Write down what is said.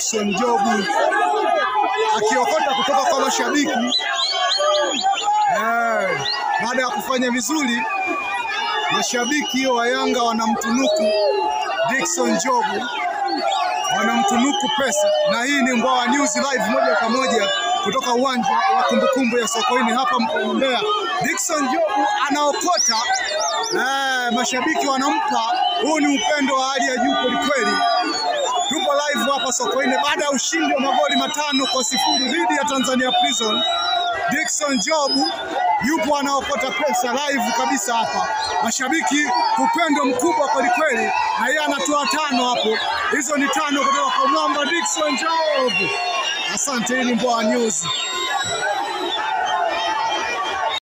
Dickson Job akiokota kutoka kwa mashabiki baada ya kufanya vizuri. Mashabiki wa Yanga wanamtunuku Dickson Job, wanamtunuku pesa, na hii ni Mboa News live moja kwa moja kutoka uwanja wa kumbukumbu ya Sokoine hapa mkoani Mbeya. Dickson Job anaokota, mashabiki wanampa. Huu ni upendo wa hali ya juu kweli. Tupo live hapa Sokoine baada ya ushindi wa magoli 5-0 dhidi ya Tanzania Prison. Dickson Job yupo anaokota pesa live kabisa hapa. Mashabiki upendo mkubwa kweli, na yeye anatoa 5 hapo. Hizo ni 5 kutoka kwa mwamba Dickson Job. Asante, hii ni Mboa News.